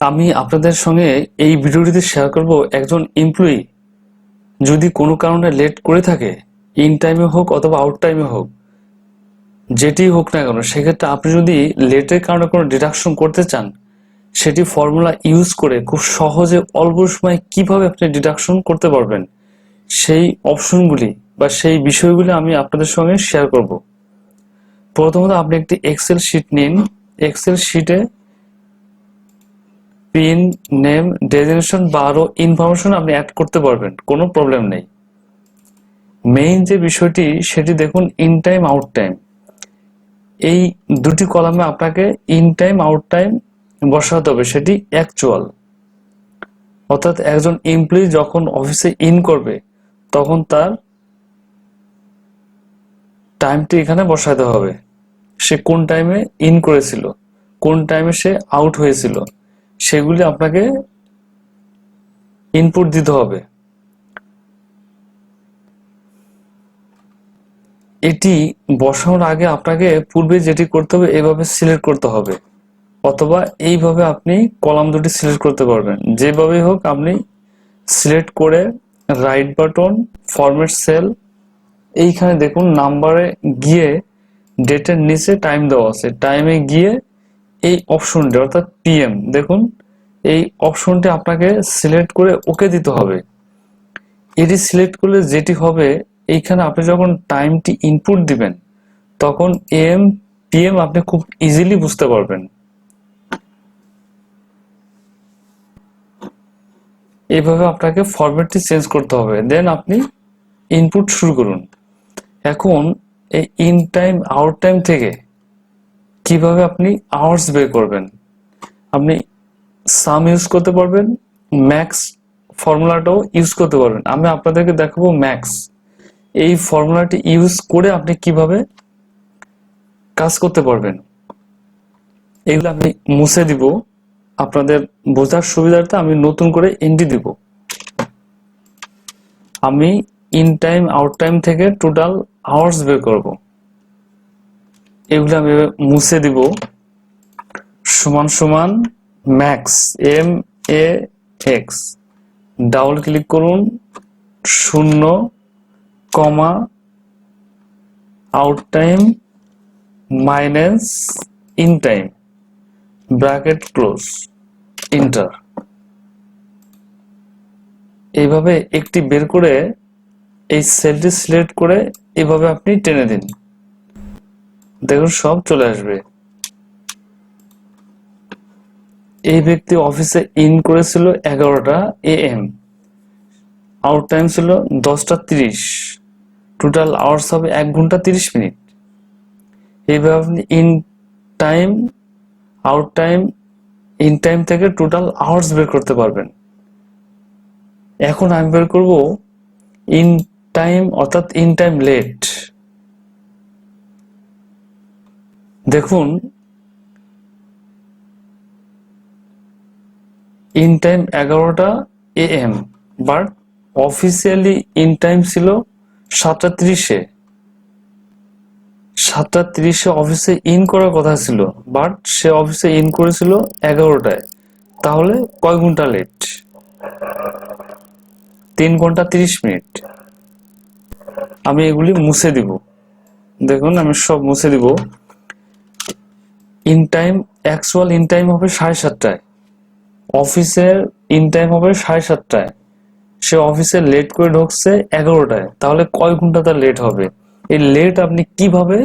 আমি আপনাদের সঙ্গে এই ভিডিওটিতে শেয়ার করব একজন এমপ্লয়ি যদি কোনো কারণে লেট করে থাকে, ইন টাইমে হোক অথবা আউট টাইমে হোক, যেটি হোক না কেন, সেক্ষেত্রে আপনি যদি লেটের কারণে কোনো ডিডাকশন করতে চান, সেটি ফর্মুলা ইউজ করে খুব সহজে অল্প সময়ে কিভাবে আপনি ডিডাকশন করতে পারবেন, সেই অপশনগুলি বা সেই বিষয়গুলি আমি আপনাদের সঙ্গে শেয়ার করব। প্রথমত আপনি একটি এক্সেল শিট নিন। এক্সেল শিটে পিন, নেম, ডেজিগনেশন বা আরো ইনফরমেশন আপনি অ্যাড করতে পারবেন, কোনো প্রবলেম নেই। মেইন যে বিষয়টি সেটি দেখুন, ইন টাইম আউট টাইম। এই দুটি কলামে আপনাকে ইন টাইম আউট টাইম বসাতে হবে, সেটি অ্যাকচুয়াল। অর্থাৎ একজন এমপ্লয়ি যখন অফিসে ইন করবে তখন তার টাইমটি এখানে বসাতে হবে। সে কোন টাইমে ইন করেছিল, কোন টাইমে সে আউট হয়েছিল, সেগুলি আপনাকে ইনপুট দিতে হবে। এটি বসানোর আগে আপনাকে পূর্বে যেটি করতে হবে, এভাবে সিলেক্ট করতে হবে, অথবা এইভাবে আপনি কলাম দুটি সিলেক্ট করতে পারবেন। যেভাবেই হোক আপনি সিলেক্ট করে রাইট বাটন, ফরম্যাট সেল, এইখানে দেখুন নাম্বারে গিয়ে ডেটের নিচে টাইম দেওয়া আছে, টাইমে গিয়ে এই অপশনটি অর্থাৎ পিএম, দেখুন এই অপশনটি আপনাকে সিলেক্ট করে ওকে দিতে হবে। এটি সিলেক্ট করলে যেটি হবে, এইখানে আপনি যখন টাইমটি ইনপুট দিবেন তখন এম পিএম আপনি খুব ইজিলি বুঝতে পারবেন। এইভাবে আপনাকে ফরম্যাটটি চেঞ্জ করতে হবে, দেন আপনি ইনপুট শুরু করুন। এখন এই ইন টাইম আউট টাইম থেকে কিভাবে আপনি আওয়ার্স বের করবেন, আপনি সাম ইউজ করতে পারবেন, ম্যাক্স ফর্মুলাটাও ইউজ করতে পারবেন। আমি আপনাদেরকে দেখাবো ম্যাক্স। এই ফর্মুলাটি ইউজ করে আপনি কিভাবে কাজ করতে পারবেন। এগুলো আমি মুছে দিব, আপনাদের বোঝার সুবিধার্থে আমি নতুন করে এন্ট্রি দিব। আমি ইন টাইম আউট টাইম থেকে টোটাল আওয়ার্স বের করব, এগুলো আমি মুছে দিব। সমান সমান max, M A x, double click করুন, 0, out time minus in time, bracket close, enter. এইভাবে একটি বের করে এই সেলটি সিলেক্ট করে এভাবে আপনি টেনে দিন, দেখুন সব চলে আসবে। এই ব্যক্তি অফিসে ইন করেছিল 11টা AM, আউট টাইম ছিল 10টা 30, টোটাল আওয়ার্স হবে 1 ঘন্টা 30 মিনিট। এইভাবে আপনি in time out time in time থেকে টোটাল আওয়ার্স বের করতে পারবেন। এখন আমি বের করব ইন টাইম অর্থাৎ ইন টাইম লেট। দেখুন ইন টাইম 11টা AM, but officially in time ছিল 7টা 30-এ। 7টা 30-এ অফিসে ইন করার কথা ছিল, বাট সে অফিসে ইন করেছিল 11টায়। তাহলে কয় ঘন্টা লেট? 3 ঘন্টা 30 মিনিট। আমি এগুলি মুছে দিব, দেখুন আমি সব মুছে দিব। In time actual in time হবে 7:30টায়, অফিসের ইন টাইম হবে 7:30টায়, সে অফিসে লেট করে ঢুকছে 11টায়, তাহলে কয় ঘন্টা তার লেট হবে? এই লেট আপনি কিভাবে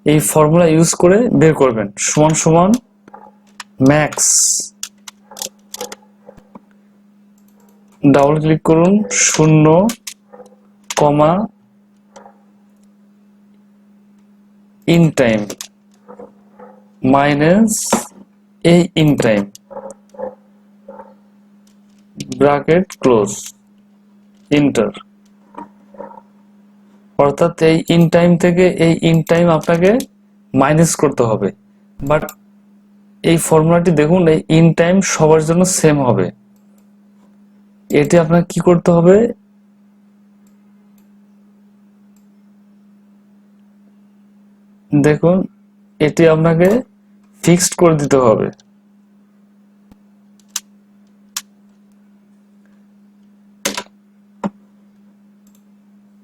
এই ফর্মুলা ইউজ করে বের করবেন? সমান সমান ম্যাক্স, ডাবল ক্লিক করুন, 0, ইন টাইম মাইনাস এই in time, bracket close, enter. অর্থাৎ এই ইন টাইম থেকে এই ইন টাইম আপনাকে মাইনাস করতে হবে। বাট এই ফর্মুলাটি দেখুন, এই ইন টাইম সবার জন্য সেম হবে। এটি আপনাকে কি করতে হবে, দেখুন এটি আপনাকে ফিক্সড করে দিতে হবে।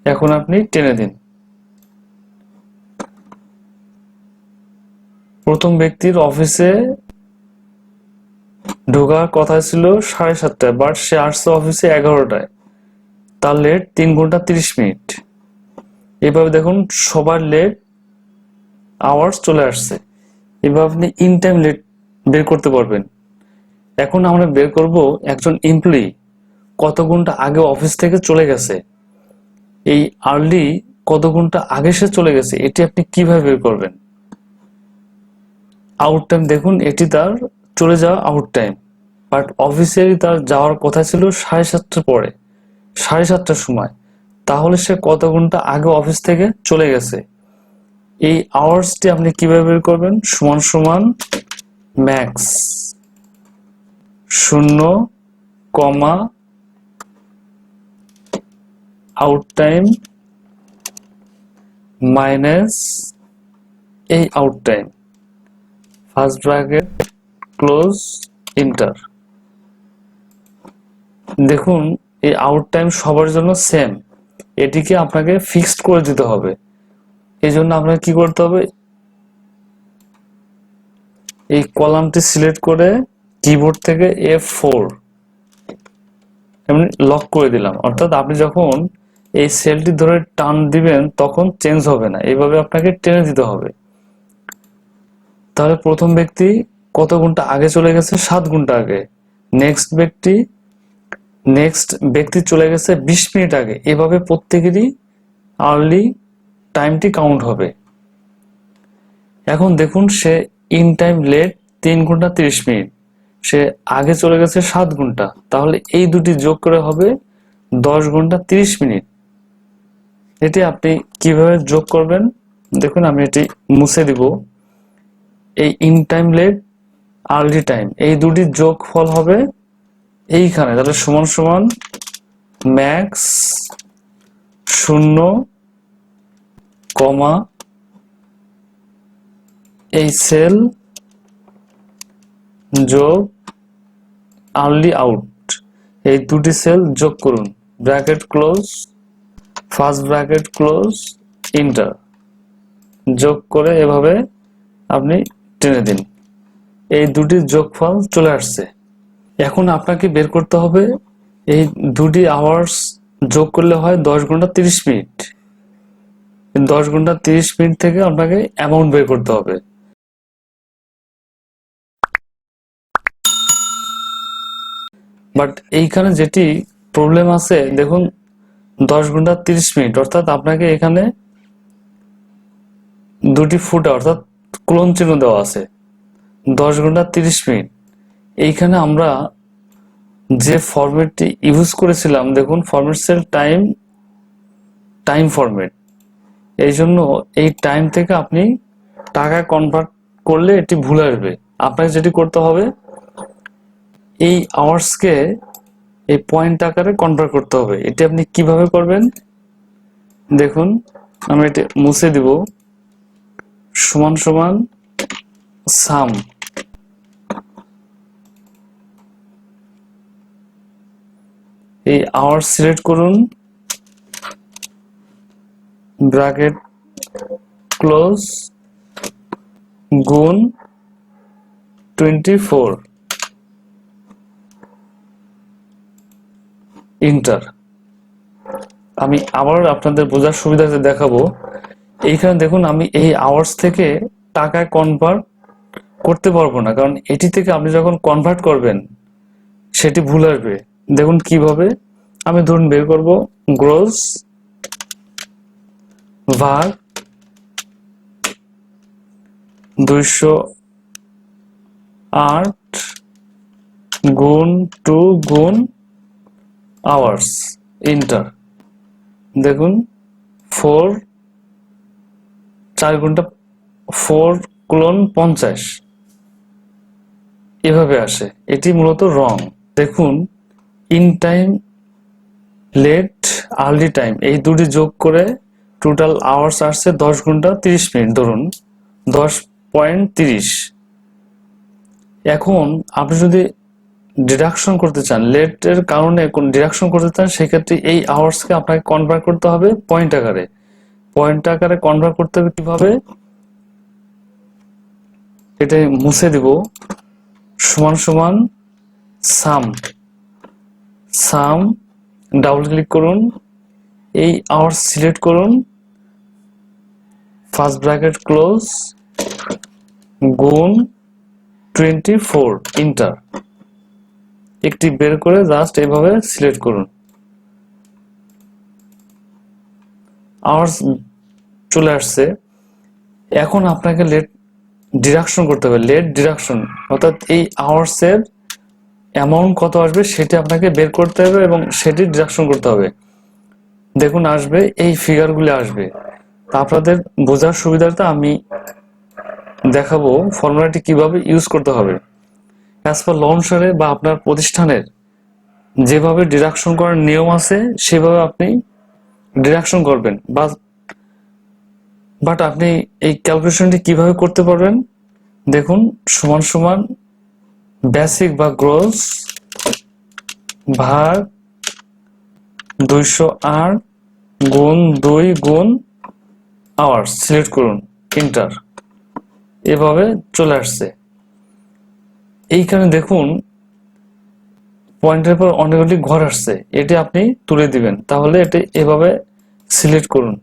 এখন আপনি টেনে দিন। প্রথম ব্যক্তির অফিসে ঢোকার কথা ছিল 7:30টায়, বাট সে আসছে অফিসে 11টায়। তার লেট 3 ঘন্টা 30 মিনিট। এভাবে দেখুন সবার লেট আওয়ার্স চলে আসছে। এভাবে আপনি ইন টাইম লেট বের করতে পারবেন। এখন আমরা বের করব একজন এমপ্লয়ি কত ঘন্টা আগে অফিস থেকে চলে গেছে। এই আর্লি কত ঘন্টা আগে সে চলে গেছে, এটি আপনি কিভাবে বের করবেন? আউট টাইম দেখুন, এটি তার চলে যাওয়া আউট টাইম, বাট অফিসে তার যাওয়ার কথা ছিল 7:30টার পরে, 7:30টার সময়। তাহলে সে কত ঘন্টা আগে অফিস থেকে চলে গেছে। এই আওয়ার্সটি আপনি কিভাবে বের করবেন? সমান সমান ম্যাক্স 0, আউট টাইম মাইনাস এই out time, first bracket close inter. দেখুন এই আউট টাইম সবার জন্য সেম, এটিকে আপনাকে ফিক্সড করে দিতে হবে। এই জন্য আপনাকে কি করতে হবে? এই কলামটি সিলেক্ট করে কিবোর্ড থেকে F4 এমনি লক করে দিলাম। অর্থাৎ আপনি যখন এই সেলটি ধরে টান দিবেন তখন চেঞ্জ হবে না, এইভাবে আপনাকে টেনে দিতে হবে। তাহলে প্রথম ব্যক্তি কত ঘন্টা আগে চলে গেছে? 7 ঘন্টা আগে। নেক্সট ব্যক্তি চলে গেছে 20 মিনিট আগে। এভাবে প্রত্যেকেরই আর্লি টাইমটি কাউন্ট হবে। এখন দেখুন সে ইন টাইম লেট 3 ঘন্টা 30 মিনিট, সে আগে চলে গেছে 7 ঘন্টা। তাহলে এই দুটি যোগ করে হবে 10 ঘন্টা 30 মিনিট। এটি আপনি কিভাবে যোগ করবেন দেখুন, আমি এটি মুছে দিব। এই in time late early time এই দুটি যোগ ফল হবে এইখানে, তাহলে সমান সমান ম্যাক্স 0, এই সেল যোগ আর্লি আউট, এই দুটি সেল যোগ করুন, bracket close, first bracket close, inter. যোগ করে এভাবে আপনি টেনে দিন, এই দুটি যোগফল চলে আসছে। এখন আপনাকে বের করতে হবে এই দুটি আওয়ার্স যোগ করলে হয় 10 ঘন্টা 30 মিনিট। 10 ঘন্টা 30 মিনিট থেকে আপনাকে অ্যামাউন্ট বের করতে হবে। বাট এইখানে যেটি প্রবলেম আছে দেখুন, 10 ঘন্টা 30 মিনিট অর্থাৎ আপনাকে এখানে দুটি ফুটা অর্থাৎ কোলন চিহ্ন দেওয়া আছে। 10 ঘন্টা 30 মিনিট এইখানে আমরা যে ফরম্যাটটি ইউজ করেছিলাম দেখুন, ফরম্যাট সেল টাইম ফরম্যাট। এই জন্য এই টাইম থেকে আপনি টাকা কনভার্ট করলে এটি ভুল আসবে। আপনাকে যেটি করতে হবে এই আওয়ার্সকে এই পয়েন্ট আকারে কনভার্ট করতে হবে। এটি আপনি কিভাবে করবেন দেখুন, আমি এটি মুছে দিব। সমান সমান সাম, এই আওয়ার্স সিলেক্ট করুন, ব্র্যাকেট ক্লোজ, গুণ 24, ইন্টার। আমি আবার আপনাদের বোঝার সুবিধাতে দেখাবো। এইখানে দেখুন আমি এই আওয়ার্স থেকে টাকায় কনভার্ট করতে পারবো না, কারণ এটি থেকে আপনি যখন কনভার্ট করবেন সেটি ভুল আসবে। দেখুন কিভাবে, আমি ধরুন বের করব গ্রোস ভাগ 208 গুণ 2 গুণ আওয়ার্স, ইন্টার। দেখুন 4 ঘন্টা 4 কোলন 50 এভাবে আসে। এটি মূলত রং। দেখুন in time late early time এই দুটি যোগ করে টোটাল আওয়ার্স আসছে 10 ঘন্টা 30 মিনিট, ধরুন 10.30। এখন আপনি যদি ডিডাকশন করতে চান, লেটের কারণে কোন ডিডাকশন করতে চান, সেক্ষেত্রে এই আওয়ার্সকে আপনাকে কনভার্ট করতে হবে পয়েন্ট আকারে। পয়েন্ট আকারে কনভার্ট করতে হবে কিভাবে, এটা মুছে দিব, সমান সমান সাম, সাম ডাবল ক্লিক করুন, এই আওয়ার্স সিলেক্ট করুন, ফার্স্ট ব্র্যাকেট ক্লোজ, গুণ 24 ইন্টার, একটি বের করে জাস্ট এইভাবে সিলেক্ট করুন, আওয়ার্স চলে আসছে। এখন আপনাকে লেট ডিডাকশন করতে হবে, লেট ডিডাকশন, অর্থাৎ এই আওয়ার্সের অ্যামাউন্ট কত আসবে সেটি আপনাকে বের করতে হবে এবং সেটি ডিডাকশন করতে হবে। দেখুন আসবে, এই ফিগারগুলি আসবে। আপনাদের বোঝার সুবিধার্থে আমি দেখাবো ফর্মুলাটি কিভাবে ইউজ করতে হবে। অ্যাজ পার ল অনুসারে বা আপনার প্রতিষ্ঠানের যেভাবে ডিডাকশন করার নিয়ম আছে সেভাবে আপনি ডিডাকশন করবেন, বাট আপনি এই ক্যালকুলেশনটি কিভাবে করতে পারবেন দেখুন, সমান সমান বেসিক বা গ্রস ভাগ 208 গুণ 2 গুণ আওয়ার্স সিলেক্ট করুন, এন্টার, এভাবে চলে আসছে। এইখানে দেখুন পয়েন্টের পর অনেকগুলি ঘর আসছে, এটি আপনি তুলে দিবেন, তাহলে এটি এভাবে সিলেক্ট করুন,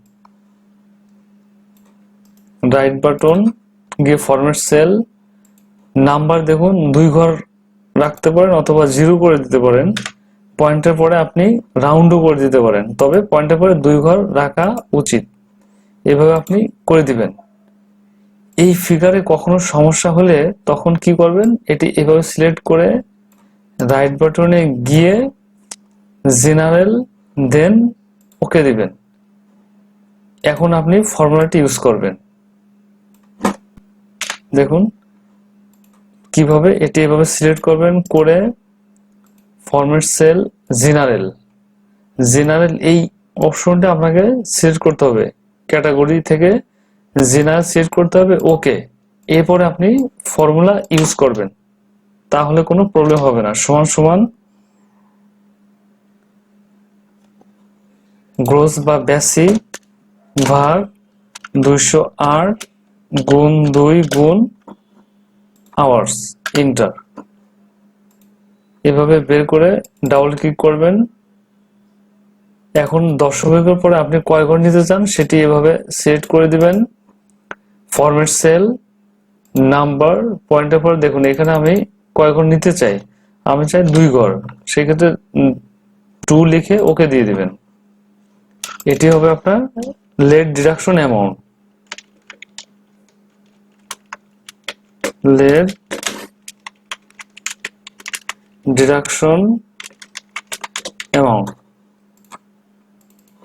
রাইট বাটন গিয়ে ফরম্যাট সেল, নাম্বার দেখুন 2 ঘর রাখতে পারেন অথবা 0 করে দিতে পারেন, পয়েন্টের পরে আপনি রাউন্ডও করে দিতে পারেন, তবে পয়েন্টের পরে 2 ঘর রাখা উচিত, এভাবে আপনি করে দিবেন। এই ফিগারে কখনো সমস্যা হলে তখন কি করবেন, এটি এভাবে সিলেক্ট করে রাইট বাটনে গিয়ে জেনারেল, দেন ওকে দিবেন। এখন আপনি ফর্মুলাটি ইউজ করবেন, দেখুন কিভাবে, এটি এভাবে সিলেক্ট করবেন, করে ফরম্যাট সেল, জেনারেল, জেনারেল এই অপশনটা আপনাকে সিলেক্ট করতে হবে, ক্যাটাগরি থেকে জেনারেল সিলেক্ট করতে হবে, ওকে, এরপরে আপনি ফর্মুলা ইউজ করবেন, তাহলে কোনো প্রবলেম হবে না। সমান সমান গ্রস বা বেসিক ভাগ 208 গুণ 2 গুণ আওয়ার্স, ইন্টার, এভাবে বের করে ডাবল ক্লিক করবেন। এখন দশমিকের পরে আপনি কয় ঘর নিতে চান সেটি এভাবে সিলেক্ট করে দিবেন, ফরম্যাট সেল, নাম্বার, পয়েন্টের পর দেখুন এখানে আমি কয় ঘর নিতে চাই, আমি চাই 2 ঘর, সেক্ষেত্রে 2 লিখে ওকে দিয়ে দিবেন। এটি হবে আপনার late deduction amount, late deduction amount.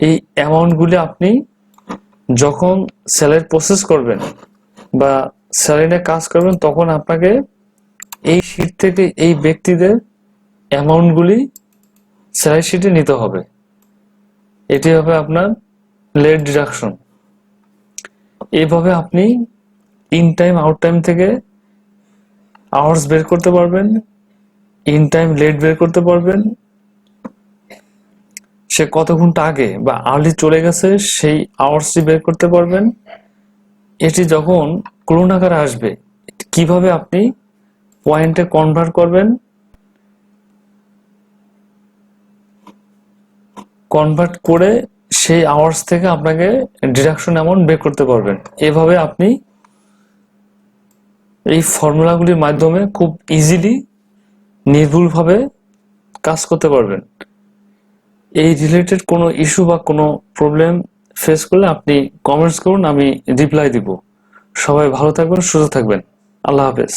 এই অ্যামাউন্টগুলি আপনি যখন স্যালারি প্রসেস করবেন বা স্যালারি কাজ করবেন তখন আপনাকে এই শীট থেকে এই ব্যক্তিদের অ্যামাউন্টগুলি স্যালারি শীটে নিতে হবে, এটি হবে আপনার লেট ডিডাকশন। এইভাবে আপনি ইন টাইম আউট টাইম থেকে আওয়ার্স বের করতে পারবেন, ইন টাইম লেট বের করতে পারবেন, সে কত ঘন্টা আগে বা আর্লি চলে গেছে সেই আওয়ার্সটি বের করতে পারবেন। এটি যখন ক্লোন আকারে আসবে কিভাবে আপনি পয়েন্টে কনভার্ট করবেন, কনভার্ট করে সেই আওয়ার্স থেকে আপনাকে ডিডাকশন অ্যামাউন্ট বের করতে পারবেন। এভাবে আপনি এই ফর্মুলাগুলির মাধ্যমে খুব ইজিলি নির্ভুলভাবে কাজ করতে পারবেন। এই রিলেটেড কোনো ইস্যু বা কোনো প্রবলেম ফেস করলে আপনি কমেন্টস করুন, আমি রিপ্লাই দিব। সবাই ভালো থাকবেন, সুস্থ থাকবেন, আল্লাহ হাফেজ।